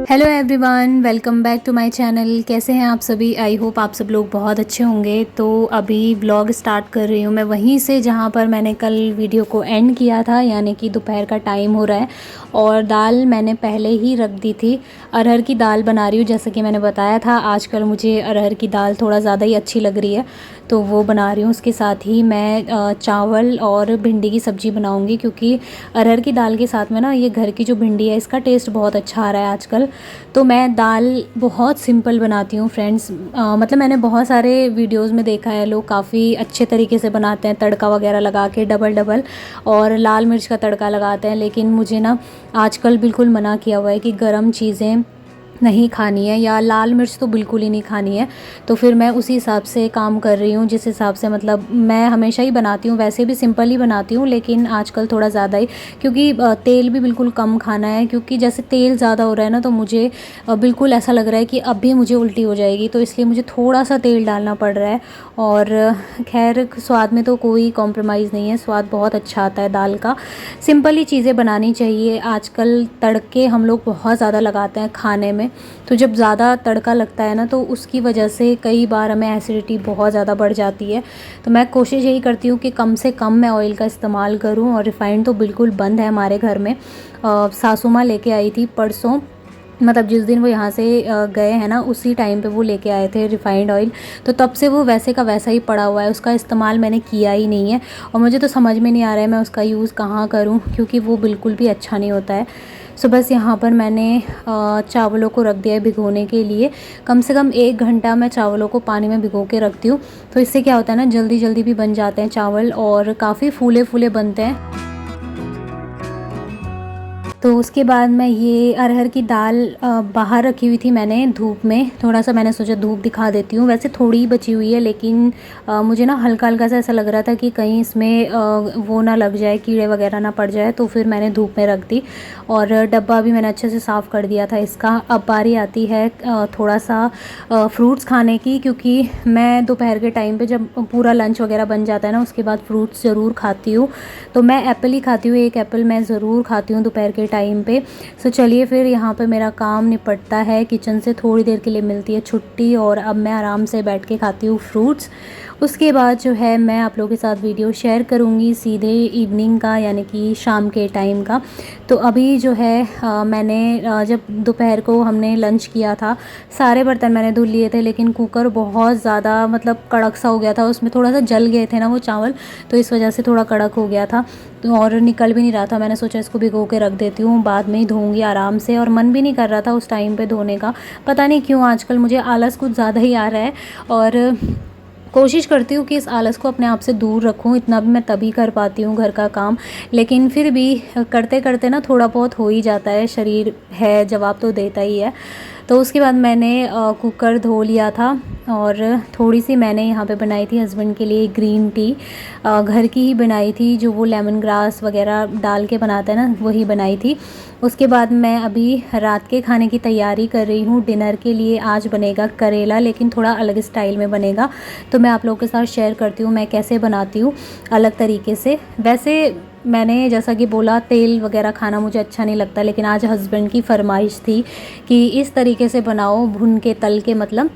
Hello everyone, welcome back to my channel. कैसे हैं आप सभी? आई होप आप सब लोग बहुत अच्छे होंगे। तो अभी व्लॉग स्टार्ट कर रही हूँ मैं वहीं से जहाँ पर मैंने कल वीडियो को एंड किया था, यानी कि दोपहर का टाइम हो रहा है और दाल मैंने पहले ही रख दी थी। अरहर की दाल बना रही हूँ, जैसे कि मैंने बताया था आजकल मुझे अरहर की दाल थोड़ा ज़्यादा ही अच्छी लग रही है, तो वो बना रही हूँ। उसके साथ ही मैं चावल और भिंडी की सब्ज़ी बनाऊँगी, क्योंकि अरहर की दाल के साथ में ना ये घर की जो भिंडी है इसका टेस्ट बहुत अच्छा आ रहा है आजकल। तो मैं दाल बहुत सिंपल बनाती हूँ फ्रेंड्स। मतलब मैंने बहुत सारे वीडियोस में देखा है, लोग काफ़ी अच्छे तरीके से बनाते हैं, तड़का वगैरह लगा के डबल डबल और लाल मिर्च का तड़का लगाते हैं। लेकिन मुझे ना आजकल बिल्कुल मना किया हुआ है कि गरम चीज़ें नहीं खानी है, या लाल मिर्च तो बिल्कुल ही नहीं खानी है। तो फिर मैं उसी हिसाब से काम कर रही हूँ, जिस हिसाब से मतलब मैं हमेशा ही बनाती हूँ, वैसे भी सिंपल ही बनाती हूँ, लेकिन आजकल थोड़ा ज़्यादा ही, क्योंकि तेल भी बिल्कुल कम खाना है। क्योंकि जैसे तेल ज़्यादा हो रहा है ना, तो मुझे बिल्कुल ऐसा लग रहा है कि अब भी मुझे उल्टी हो जाएगी, तो इसलिए मुझे थोड़ा सा तेल डालना पड़ रहा है। और खैर स्वाद में तो कोई कॉम्प्रोमाइज़ नहीं है, स्वाद बहुत अच्छा आता है दाल का। सिंपल ही चीज़ें बनानी चाहिए। आजकल तड़के हम लोग बहुत ज़्यादा लगाते हैं खाने में, तो जब ज़्यादा तड़का लगता है ना, तो उसकी वजह से कई बार हमें एसिडिटी बहुत ज़्यादा बढ़ जाती है। तो मैं कोशिश यही करती हूँ कि कम से कम मैं ऑयल का इस्तेमाल करूँ, और रिफ़ाइंड तो बिल्कुल बंद है हमारे घर में। सासू माँ लेके आई थी परसों, मतलब जिस दिन वो यहाँ से गए हैं ना, उसी टाइम पे वो लेके आए थे रिफ़ाइंड ऑयल। तो तब से वो वैसे का वैसा ही पड़ा हुआ है, उसका इस्तेमाल मैंने किया ही नहीं है। और मुझे तो समझ में नहीं आ रहा है मैं उसका यूज़ कहाँ करूँ, क्योंकि वो बिल्कुल भी अच्छा नहीं होता है। सो बस यहाँ पर मैंने चावलों को रख दिया है भिगोने के लिए। कम से कम 1 घंटा मैं चावलों को पानी में भिगो के रखती हूँ। तो इससे क्या होता है ना, जल्दी जल्दी भी बन जाते हैं चावल और काफ़ी फूले फूले बनते हैं। तो उसके बाद मैं ये अरहर की दाल बाहर रखी हुई थी मैंने धूप में, थोड़ा सा मैंने सोचा धूप दिखा देती हूँ। वैसे थोड़ी ही बची हुई है, लेकिन मुझे ना हल्का हल्का सा ऐसा लग रहा था कि कहीं इसमें वो ना लग जाए, कीड़े वगैरह ना पड़ जाए, तो फिर मैंने धूप में रख दी। और डब्बा भी मैंने अच्छे से साफ़ कर दिया था इसका। अब बारी आती है थोड़ा सा फ्रूट्स खाने की, क्योंकि मैं दोपहर के टाइम पे जब पूरा लंच वगैरह बन जाता है ना, उसके बाद फ्रूट्स ज़रूर खाती हूँ। तो मैं एप्पल ही खाती हूँ, 1 एप्पल मैं ज़रूर खाती हूँ दोपहर के टाइम पे। सो चलिए फिर यहाँ पे मेरा काम निपटता है, किचन से थोड़ी देर के लिए मिलती है छुट्टी, और अब मैं आराम से बैठ के खाती हूँ फ्रूट्स। उसके बाद जो है मैं आप लोगों के साथ वीडियो शेयर करूँगी सीधे इवनिंग का, यानी कि शाम के टाइम का। तो अभी जो है मैंने जब दोपहर को हमने लंच किया था, सारे बर्तन मैंने धुल लिए थे, लेकिन कुकर बहुत ज़्यादा मतलब कड़क सा हो गया था, उसमें थोड़ा सा जल गए थे ना वो चावल, तो इस वजह से थोड़ा कड़क हो गया था। तो और निकल भी नहीं रहा था, मैंने सोचा इसको भिगो के रख देती हूँ, बाद में ही धोऊंगी आराम से। और मन भी नहीं कर रहा था उस टाइम पे धोने का, पता नहीं क्यों आजकल मुझे आलस कुछ ज़्यादा ही आ रहा है। और कोशिश करती हूँ कि इस आलस को अपने आप से दूर रखूँ, इतना भी मैं तभी कर पाती हूँ घर का काम, लेकिन फिर भी करते करते ना थोड़ा बहुत हो ही जाता है, शरीर है जवाब तो देता ही है। तो उसके बाद मैंने कुकर धो लिया था, और थोड़ी सी मैंने यहाँ पे बनाई थी हस्बैंड के लिए ग्रीन टी, घर की ही बनाई थी, जो वो लेमन ग्रास वगैरह डाल के बनाते हैं ना, वही बनाई थी। उसके बाद मैं अभी रात के खाने की तैयारी कर रही हूँ। डिनर के लिए आज बनेगा करेला, लेकिन थोड़ा अलग स्टाइल में बनेगा, तो मैं आप लोगों के साथ शेयर करती हूँ मैं कैसे बनाती हूँ अलग तरीके से। वैसे मैंने जैसा कि बोला, तेल वगैरह खाना मुझे अच्छा नहीं लगता, लेकिन आज हस्बैंड की फरमाइश थी कि इस तरीके से बनाओ, भुन के तल के मतलब।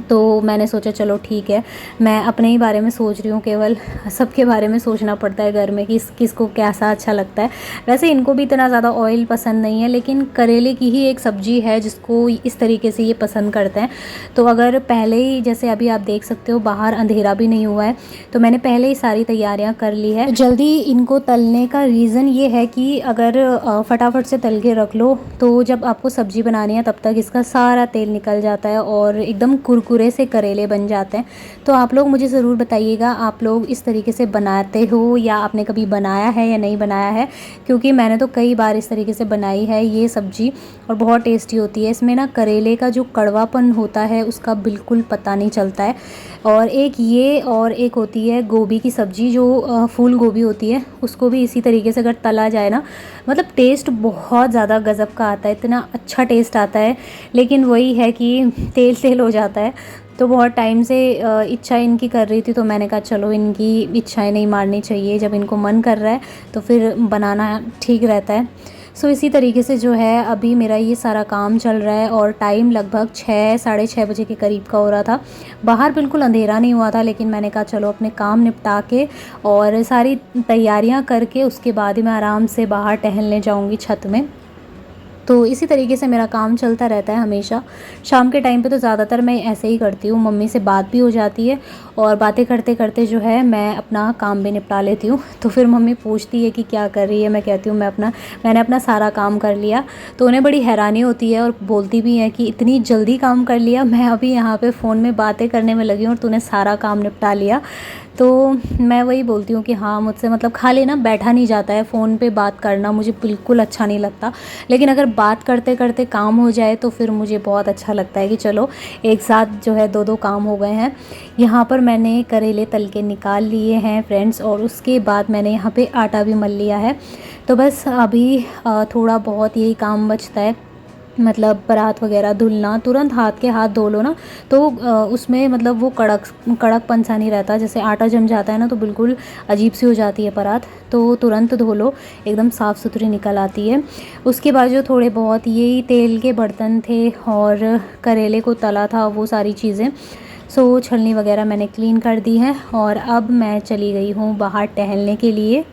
तो मैंने सोचा चलो ठीक है, मैं अपने ही बारे में सोच रही हूँ केवल, सबके बारे में सोचना पड़ता है घर में कि किसको कैसा अच्छा लगता है। वैसे इनको भी इतना ज़्यादा ऑयल पसंद नहीं है, लेकिन करेले की ही एक सब्ज़ी है जिसको इस तरीके से ये पसंद करते हैं। तो अगर पहले ही, जैसे अभी आप देख सकते हो बाहर अंधेरा भी नहीं हुआ है, तो मैंने पहले ही सारी तैयारियाँ कर ली है। जल्दी इनको तलने का रीज़न ये है कि अगर फटाफट से तल के रख लो, तो जब आपको सब्ज़ी बनानी है तब तक इसका सारा तेल निकल जाता है और एकदम कुरकुरे से करेले बन जाते हैं। तो आप लोग मुझे ज़रूर बताइएगा, आप लोग इस तरीके से बनाते हो या आपने कभी बनाया है या नहीं बनाया है, क्योंकि मैंने तो कई बार इस तरीके से बनाई है ये सब्ज़ी, और बहुत टेस्टी होती है। इसमें ना करेले का जो कड़वापन होता है उसका बिल्कुल पता नहीं चलता है। और एक ये, और एक होती है गोभी की सब्ज़ी, जो फूल गोभी होती है, उसको भी इसी तरीके से अगर तला जाए ना, मतलब टेस्ट बहुत ज़्यादा गज़ब का आता है, इतना अच्छा टेस्ट आता है। लेकिन वही है कि तेल तेल हो जाता है। तो बहुत टाइम से इच्छा इनकी कर रही थी, तो मैंने कहा चलो इनकी इच्छाएं नहीं मारनी चाहिए, जब इनको मन कर रहा है तो फिर बनाना ठीक रहता है। सो इसी तरीके से जो है अभी मेरा ये सारा काम चल रहा है और टाइम लगभग 6 साढ़े 6 बजे के करीब का हो रहा था। बाहर बिल्कुल अंधेरा नहीं हुआ था, लेकिन मैंने कहा चलो अपने काम निपटा के और सारी तैयारियां करके उसके बाद ही मैं आराम से बाहर टहलने जाऊंगी छत में। तो इसी तरीके से मेरा काम चलता रहता है हमेशा। शाम के टाइम पे तो ज़्यादातर मैं ऐसे ही करती हूँ, मम्मी से बात भी हो जाती है और बातें करते करते जो है मैं अपना काम भी निपटा लेती हूँ। तो फिर मम्मी पूछती है कि क्या कर रही है, मैं कहती हूँ मैंने अपना सारा काम कर लिया। तो उन्हें बड़ी हैरानी होती है और बोलती भी हैं कि इतनी जल्दी काम कर लिया, मैं अभी यहाँ पे फ़ोन में बातें करने में लगी हूँ और तूने सारा काम निपटा लिया। तो मैं वही बोलती हूँ कि हाँ, मुझसे मतलब खाली ना बैठा नहीं जाता है, फ़ोन पे बात करना मुझे बिल्कुल अच्छा नहीं लगता। लेकिन अगर बात करते करते काम हो जाए तो फिर मुझे बहुत अच्छा लगता है कि चलो एक साथ जो है दो काम हो गए हैं। यहाँ पर मैंने करेले तल के निकाल लिए हैं फ्रेंड्स, और उसके बाद मैंने यहाँ पे आटा भी मल लिया है। तो बस अभी थोड़ा बहुत यही काम बचता है, मतलब परात वगैरह धुलना। तुरंत हाथ धो लो ना तो उसमें मतलब वो कड़कपन सा नहीं रहता। जैसे आटा जम जाता है ना तो बिल्कुल अजीब सी हो जाती है परात, तो तुरंत धो लो, एकदम साफ़ सुथरी निकल आती है। उसके बाद जो थोड़े बहुत यही तेल के बर्तन थे और करेले को तला था, वो सारी चीज़ें सो छलनी वगैरह मैंने क्लीन कर दी है। और अब मैं चली गई हूँ बाहर टहलने के लिए।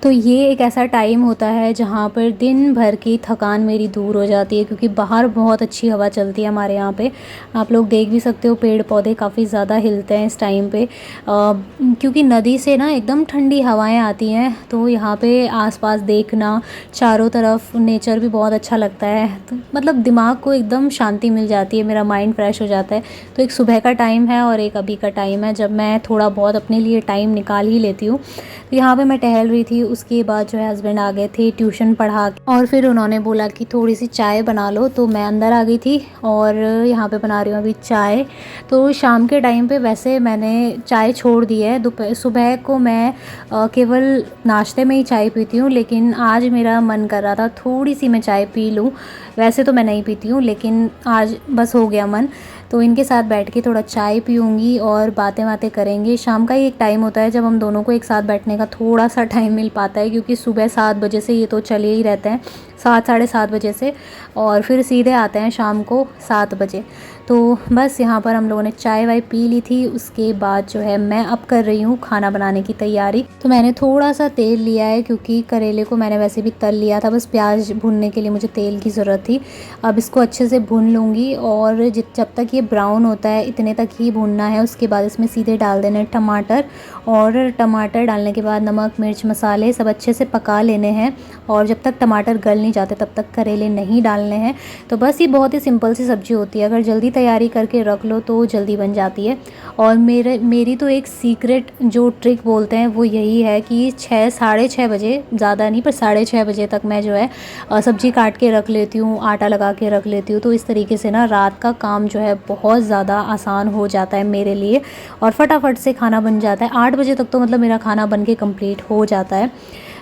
तो ये एक ऐसा टाइम होता है जहाँ पर दिन भर की थकान मेरी दूर हो जाती है, क्योंकि बाहर बहुत अच्छी हवा चलती है हमारे यहाँ पे। आप लोग देख भी सकते हो पेड़ पौधे काफ़ी ज़्यादा हिलते हैं इस टाइम पे, क्योंकि नदी से ना एकदम ठंडी हवाएं आती हैं। तो यहाँ पे आसपास देखना, चारों तरफ नेचर भी बहुत अच्छा लगता है। तो मतलब दिमाग को एकदम शांति मिल जाती है, मेरा माइंड फ्रेश हो जाता है। तो एक सुबह का टाइम है और एक अभी का टाइम है जब मैं थोड़ा बहुत अपने लिए टाइम निकाल ही लेती हूँ। तो यहाँ पे मैं टहल रही थी, उसके बाद जो है हस्बैंड आ गए थे ट्यूशन पढ़ा के, और फिर उन्होंने बोला कि थोड़ी सी चाय बना लो। तो मैं अंदर आ गई थी और यहाँ पे बना रही हूँ अभी चाय। तो शाम के टाइम पे वैसे मैंने चाय छोड़ दी है। दोपहर सुबह को मैं केवल नाश्ते में ही चाय पीती हूँ, लेकिन आज मेरा मन कर रहा था थोड़ी सी मैं चाय पी लूँ। वैसे तो मैं नहीं पीती हूँ, लेकिन आज बस हो गया मन। तो इनके साथ बैठ के थोड़ा चाय पीऊँगी और बातें करेंगे। शाम का ही एक टाइम होता है जब हम दोनों को एक साथ बैठने का थोड़ा सा टाइम मिल पाता है, क्योंकि सुबह 7 बजे से ये तो चले ही रहते हैं, 7 साढ़े 7 बजे से, और फिर सीधे आते हैं शाम को 7 बजे। तो बस यहाँ पर हम लोगों ने चाय वाय पी ली थी। उसके बाद जो है मैं अब कर रही हूँ खाना बनाने की तैयारी। तो मैंने थोड़ा सा तेल लिया है, क्योंकि करेले को मैंने वैसे भी तल लिया था, बस प्याज भूनने के लिए मुझे तेल की ज़रूरत थी। अब इसको अच्छे से भून लूँगी और जब तक ये ब्राउन होता है इतने तक ही भूनना है। उसके बाद इसमें सीधे डाल देना है टमाटर, और टमाटर डालने के बाद नमक मिर्च मसाले सब अच्छे से पका लेने हैं। और जब तक टमाटर गल नहीं जाते तब तक करेले नहीं डालने हैं। तो बस ये बहुत ही सिंपल सी सब्ज़ी होती है, अगर जल्दी तैयारी करके रख लो तो जल्दी बन जाती है। और मेरी तो एक सीक्रेट जो ट्रिक बोलते हैं वो यही है कि 6 साढ़े 6 बजे, ज़्यादा नहीं पर साढ़े 6 बजे तक मैं जो है सब्ज़ी काट के रख लेती हूँ, आटा लगा के रख लेती हूँ। तो इस तरीके से ना रात का काम जो है बहुत ज़्यादा आसान हो जाता है मेरे लिए, और फटाफट से खाना बन जाता है। 8 बजे तक तो मतलब मेरा खाना बन के कंप्लीट हो जाता है।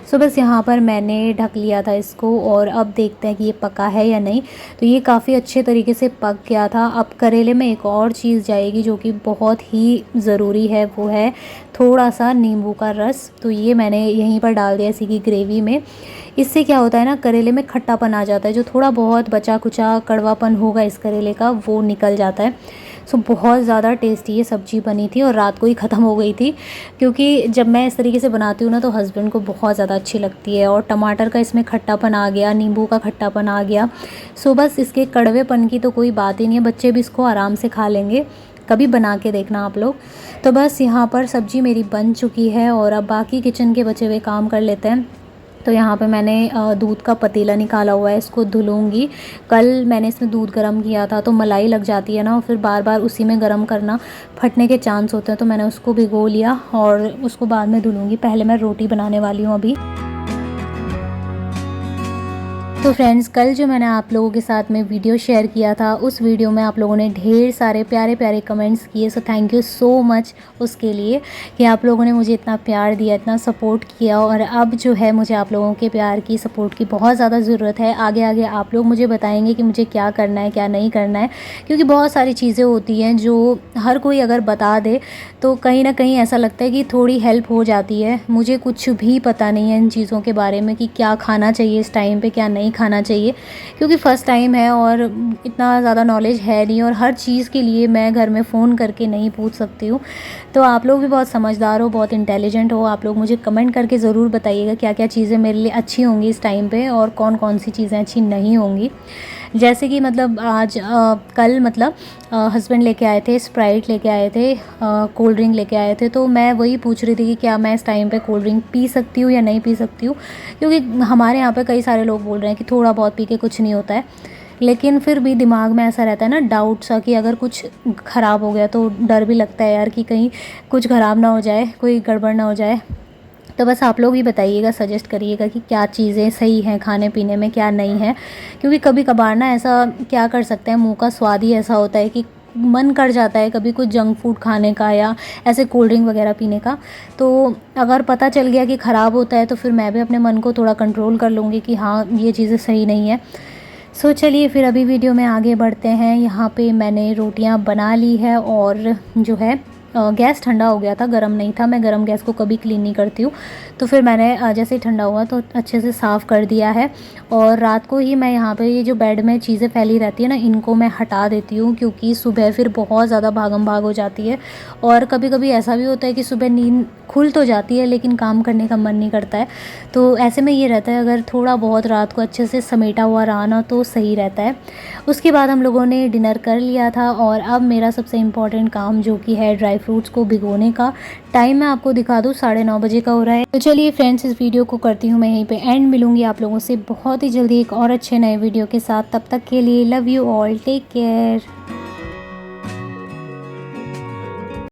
सो बस यहाँ पर मैंने ढक लिया था इसको, और अब देखते हैं कि ये पका है या नहीं। तो ये काफ़ी अच्छे तरीके से पक गया था। अब करेले में एक और चीज़ जाएगी जो कि बहुत ही ज़रूरी है, वो है थोड़ा सा नींबू का रस। तो ये मैंने यहीं पर डाल दिया इसी की ग्रेवी में। इससे क्या होता है ना, करेले में खट्टापन आ जाता है, जो थोड़ा बहुत बचा कुचा कड़वापन होगा इस करेले का वो निकल जाता है। सो बहुत ज़्यादा टेस्टी ये सब्ज़ी बनी थी और रात को ही ख़त्म हो गई थी, क्योंकि जब मैं इस तरीके से बनाती हूँ ना तो हस्बैंड को बहुत ज़्यादा अच्छी लगती है। और टमाटर का इसमें खट्टापन आ गया, नींबू का खट्टापन आ गया। सो बस इसके कड़वेपन की तो कोई बात ही नहीं है, बच्चे भी इसको आराम से खा लेंगे। कभी बना के देखना आप लोग। तो बस यहाँ पर सब्ज़ी मेरी बन चुकी है और अब बाकी किचन के बचे हुए काम कर लेते हैं। तो यहाँ पे मैंने दूध का पतीला निकाला हुआ है, इसको धुलूँगी। कल मैंने इसमें दूध गर्म किया था तो मलाई लग जाती है ना, और फिर बार बार उसी में गर्म करना फटने के चांस होते हैं। तो मैंने उसको भिगो लिया और उसको बाद में धुलूँगी। पहले मैं रोटी बनाने वाली हूँ अभी। तो फ्रेंड्स, कल जो मैंने आप लोगों के साथ में वीडियो शेयर किया था, उस वीडियो में आप लोगों ने ढेर सारे प्यारे प्यारे कमेंट्स किए। So thank you so much उसके लिए कि आप लोगों ने मुझे इतना प्यार दिया, इतना सपोर्ट किया। और अब जो है मुझे आप लोगों के प्यार की, सपोर्ट की बहुत ज़्यादा ज़रूरत है। आगे आगे आप लोग मुझे बताएंगे कि मुझे क्या करना है, क्या नहीं करना है, क्योंकि बहुत सारी चीज़ें होती हैं जो हर कोई अगर बता दे तो कहीं ना कहीं ऐसा लगता है कि थोड़ी हेल्प हो जाती है। मुझे कुछ भी पता नहीं है इन चीज़ों के बारे में कि क्या खाना चाहिए इस टाइम पे, क्या नहीं खाना चाहिए, क्योंकि फ़र्स्ट टाइम है और इतना ज़्यादा नॉलेज है नहीं, और हर चीज़ के लिए मैं घर में फ़ोन करके नहीं पूछ सकती हूँ। तो आप लोग भी बहुत समझदार हो, बहुत इंटेलिजेंट हो, आप लोग मुझे कमेंट करके ज़रूर बताइएगा क्या क्या चीज़ें मेरे लिए अच्छी होंगी इस टाइम पे और कौन कौन सी चीज़ें अच्छी नहीं होंगी। जैसे कि मतलब आज कल मतलब हस्बैंड लेके आए थे, स्प्राइट लेके आए थे, कोल्ड ड्रिंक लेके आए थे। तो मैं वही पूछ रही थी कि क्या मैं इस टाइम पे कोल्ड ड्रिंक पी सकती हूँ या नहीं पी सकती हूँ, क्योंकि हमारे यहाँ पे कई सारे लोग बोल रहे हैं कि थोड़ा बहुत पी के कुछ नहीं होता है। लेकिन फिर भी दिमाग में ऐसा रहता है ना, डाउट सा, कि अगर कुछ ख़राब हो गया तो डर भी लगता है यार कि कहीं कुछ ख़राब ना हो जाए, कोई गड़बड़ ना हो जाए। तो बस आप लोग ही बताइएगा, सजेस्ट करिएगा कि क्या चीज़ें सही हैं खाने पीने में, क्या नहीं है, क्योंकि कभी कभार ना ऐसा क्या कर सकते हैं, मुंह का स्वाद ही ऐसा होता है कि मन कर जाता है कभी कुछ जंक फूड खाने का या ऐसे कोल्ड ड्रिंक वगैरह पीने का। तो अगर पता चल गया कि ख़राब होता है तो फिर मैं भी अपने मन को थोड़ा कंट्रोल कर लूँगी कि हाँ ये चीज़ें सही नहीं है। सो चलिए फिर अभी वीडियो में आगे बढ़ते हैं। यहाँ पे मैंने रोटियाँ बना ली है और जो है गैस ठंडा हो गया था, गर्म नहीं था। मैं गरम गैस को कभी क्लीन नहीं करती हूँ, तो फिर मैंने जैसे ही ठंडा हुआ तो अच्छे से साफ़ कर दिया है। और रात को ही मैं यहाँ पे ये जो बेड में चीज़ें फैली रहती है ना, इनको मैं हटा देती हूँ, क्योंकि सुबह फिर बहुत ज़्यादा भागम भाग हो जाती है। और कभी कभी ऐसा भी होता है कि सुबह नींद खुल तो जाती है लेकिन काम करने का मन नहीं करता है। तो ऐसे में ये रहता है, अगर थोड़ा बहुत रात को अच्छे से समेटा हुआ रहा ना तो सही रहता है। उसके बाद हम लोगों ने डिनर कर लिया था और अब मेरा सबसे इम्पॉर्टेंट काम जो कि है ड्राई फ्रूट्स को भिगोने का, टाइम मैं आपको दिखा दूँ, 9:30 बजे का हो रहा है। तो चलिए फ्रेंड्स, इस वीडियो को करती हूँ मैं यहीं पे एंड। मिलूंगी आप लोगों से बहुत ही जल्दी एक और अच्छे नए वीडियो के साथ। तब तक के लिए love you all, take care.